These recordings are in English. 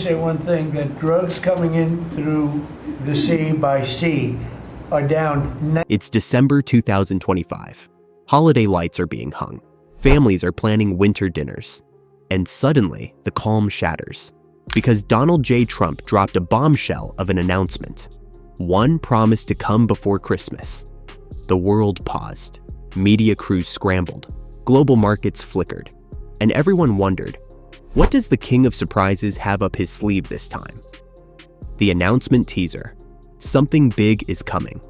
Say one thing, that drugs coming in through the sea by sea are down. It's December 2025. Holiday lights are being hung. Families are planning winter dinners. And suddenly, the calm shatters. Because Donald J. Trump dropped a bombshell of an announcement. One promised to come before Christmas. The world paused. Media crews scrambled. Global markets flickered. And everyone wondered, what does the king of surprises have up his sleeve this time? The announcement teaser. Something big is coming.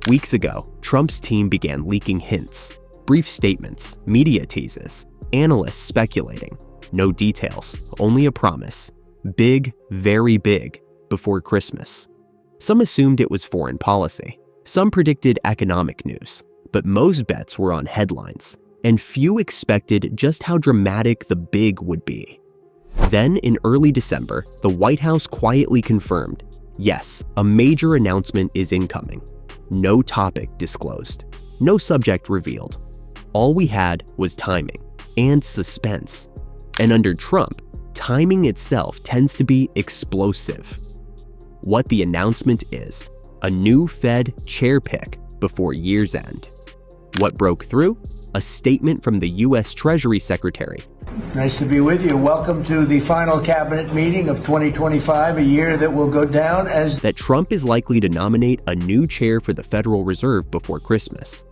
Weeks ago, Trump's team began leaking hints, brief statements, media teases, analysts speculating. No details, only a promise. Big, very big, before Christmas. Some assumed it was foreign policy. Some predicted economic news. But most bets were on headlines. And few expected just how dramatic the big would be. Then, in early December, the White House quietly confirmed, yes, a major announcement is incoming. No topic disclosed. No subject revealed. All we had was timing and suspense. And under Trump, timing itself tends to be explosive. What the announcement is, a new Fed chair pick before year's end. What broke through? A statement from the U.S. Treasury Secretary. Nice to be with you. Welcome to the final cabinet meeting of 2025, a year that will go down as that Trump is likely to nominate a new chair for the Federal Reserve before Christmas.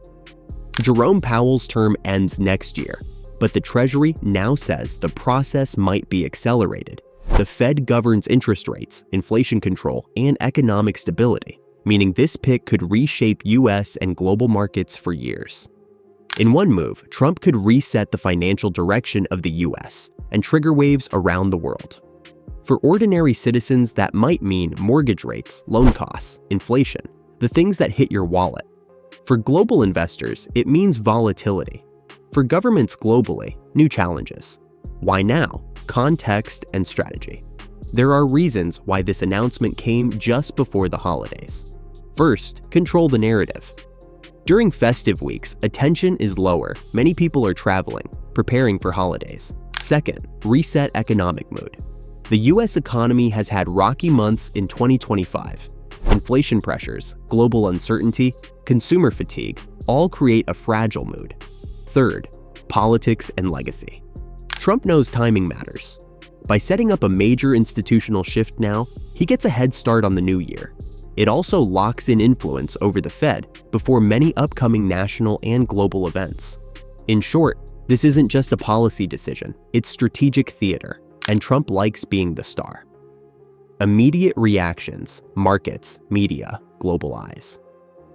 Jerome Powell's term ends next year, but the Treasury now says the process might be accelerated. The Fed governs interest rates, inflation control, and economic stability, meaning this pick could reshape U.S. and global markets for years. In one move, Trump could reset the financial direction of the US and trigger waves around the world. For ordinary citizens, that might mean mortgage rates, loan costs, inflation, the things that hit your wallet. For global investors, it means volatility. For governments globally, new challenges. Why now? Context and strategy. There are reasons why this announcement came just before the holidays. First, control the narrative. During festive weeks, attention is lower. Many people are traveling, preparing for holidays. Second, reset economic mood. The US economy has had rocky months in 2025. Inflation pressures, global uncertainty, consumer fatigue all create a fragile mood. Third, politics and legacy. Trump knows timing matters. By setting up a major institutional shift now, he gets a head start on the new year. It also locks in influence over the Fed before many upcoming national and global events. In short, this isn't just a policy decision, it's strategic theater, and Trump likes being the star. Immediate reactions, markets, media, global eyes.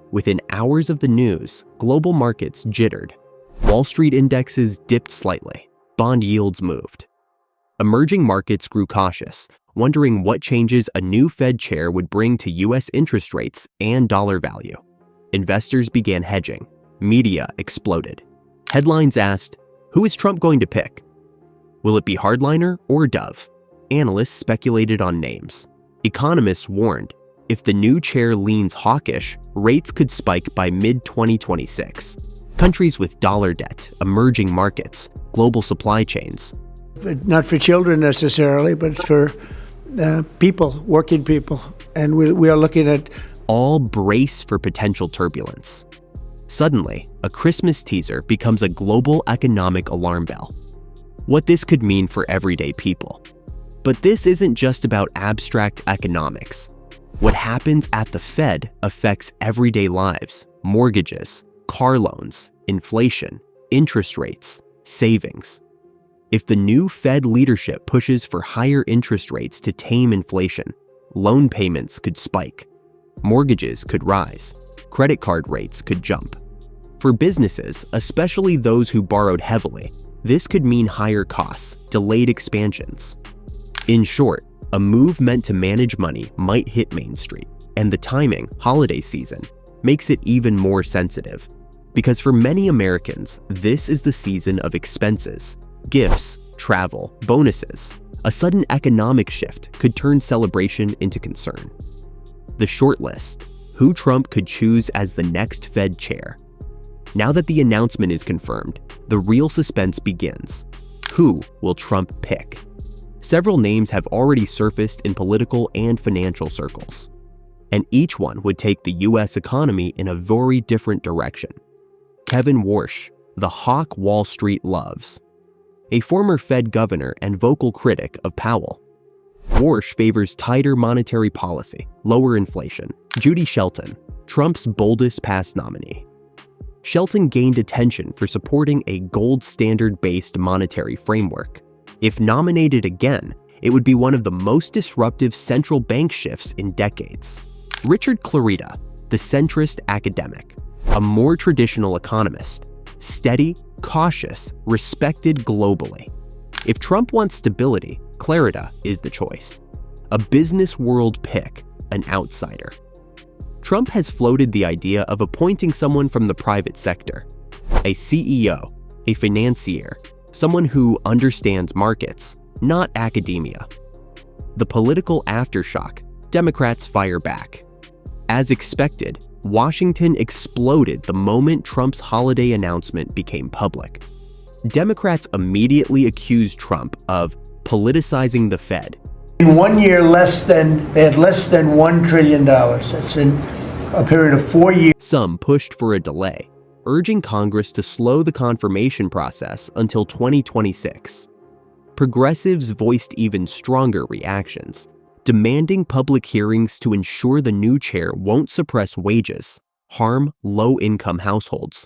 Within hours of the news, global markets jittered. Wall Street indexes dipped slightly, bond yields moved. Emerging markets grew cautious, wondering what changes a new Fed chair would bring to US interest rates and dollar value. Investors began hedging. Media exploded. Headlines asked, who is Trump going to pick? Will it be hardliner or Dove? Analysts speculated on names. Economists warned, if the new chair leans hawkish, rates could spike by mid-2026. Countries with dollar debt, emerging markets, global supply chains. not for children necessarily, but it's for people, working people. And we are looking at all brace for potential turbulence. Suddenly, a Christmas teaser becomes a global economic alarm bell. What this could mean for everyday people. But this isn't just about abstract economics. What happens at the Fed affects everyday lives, mortgages, car loans, inflation, interest rates, savings. If the new Fed leadership pushes for higher interest rates to tame inflation, loan payments could spike, mortgages could rise, credit card rates could jump. For businesses, especially those who borrowed heavily, this could mean higher costs, delayed expansions. In short, a move meant to manage money might hit Main Street, and the timing, holiday season, makes it even more sensitive. Because for many Americans, this is the season of expenses, gifts, travel, bonuses. A sudden economic shift could turn celebration into concern. The short list: who Trump could choose as the next Fed chair. Now that the announcement is confirmed, the real suspense begins. Who will Trump pick? Several names have already surfaced in political and financial circles, and each one would take the US economy in a very different direction. Kevin Warsh, the hawk Wall Street loves. A former Fed governor and vocal critic of Powell. Warsh favors tighter monetary policy, lower inflation. Judy Shelton, Trump's boldest past nominee. Shelton gained attention for supporting a gold standard-based monetary framework. If nominated again, it would be one of the most disruptive central bank shifts in decades. Richard Clarida, the centrist academic, a more traditional economist, steady, cautious, respected globally. If Trump wants stability, Clarida is the choice. A business world pick, an outsider. Trump has floated the idea of appointing someone from the private sector, a CEO, a financier, someone who understands markets, not academia. The political aftershock, Democrats fire back. As expected, Washington exploded the moment Trump's holiday announcement became public. Democrats immediately accused Trump of politicizing the Fed. In 1 year, they had less than $1 trillion. That's in a period of 4 years. Some pushed for a delay, urging Congress to slow the confirmation process until 2026. Progressives voiced even stronger reactions, demanding public hearings to ensure the new chair won't suppress wages, harm low-income households,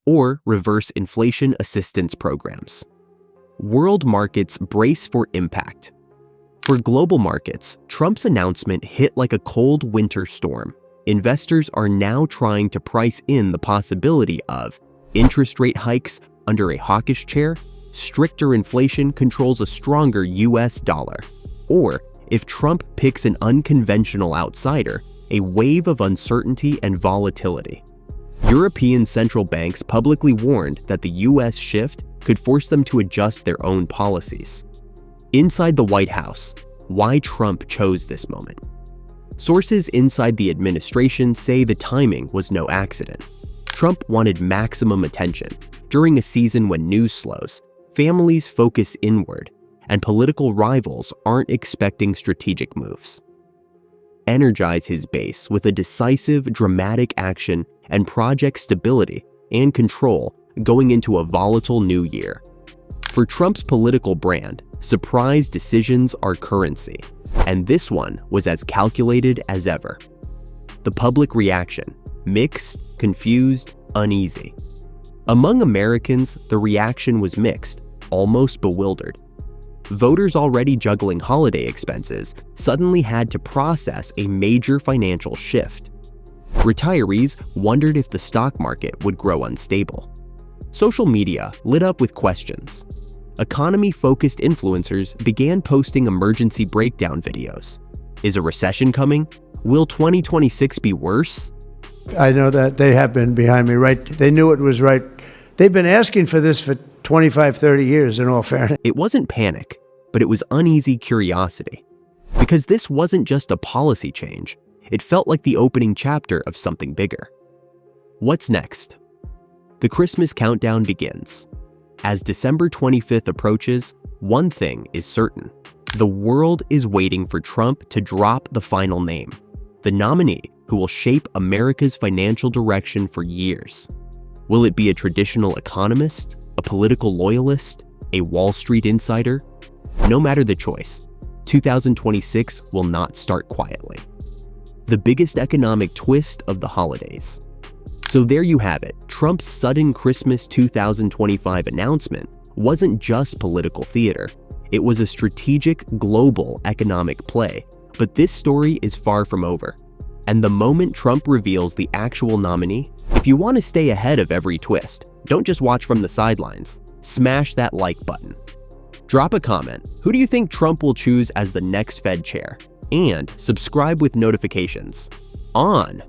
or reverse inflation assistance programs. World markets brace for impact. For global markets, Trump's announcement hit like a cold winter storm. Investors are now trying to price in the possibility of interest rate hikes under a hawkish chair, stricter inflation controls a stronger US dollar, or if Trump picks an unconventional outsider, a wave of uncertainty and volatility. European central banks publicly warned that the US shift could force them to adjust their own policies. Inside the White House, why Trump chose this moment. Sources inside the administration say the timing was no accident. Trump wanted maximum attention. During a season when news slows, families focus inward, and political rivals aren't expecting strategic moves. Energize his base with a decisive, dramatic action and project stability and control going into a volatile new year. For Trump's political brand, surprise decisions are currency, and this one was as calculated as ever. The public reaction, mixed, confused, uneasy. Among Americans, the reaction was mixed, almost bewildered. Voters already juggling holiday expenses suddenly had to process a major financial shift. Retirees wondered if the stock market would grow unstable. Social media lit up with questions. Economy-focused influencers began posting emergency breakdown videos. Is a recession coming? Will 2026 be worse? I know that they have been behind me, right? They knew it was right. They've been asking for this for 25, 30 years, in all fairness. It wasn't panic, but it was uneasy curiosity. Because this wasn't just a policy change, it felt like the opening chapter of something bigger. What's next? The Christmas countdown begins. As December 25th approaches, one thing is certain. The world is waiting for Trump to drop the final name, the nominee who will shape America's financial direction for years. Will it be a traditional economist, a political loyalist, a Wall Street insider? No matter the choice, 2026 will not start quietly. The biggest economic twist of the holidays. So there you have it. Trump's sudden Christmas 2025 announcement wasn't just political theater. It was a strategic, global economic play. But this story is far from over. And the moment Trump reveals the actual nominee, if you want to stay ahead of every twist, don't just watch from the sidelines. Smash that like button. Drop a comment. Who do you think Trump will choose as the next Fed chair? And subscribe with notifications on.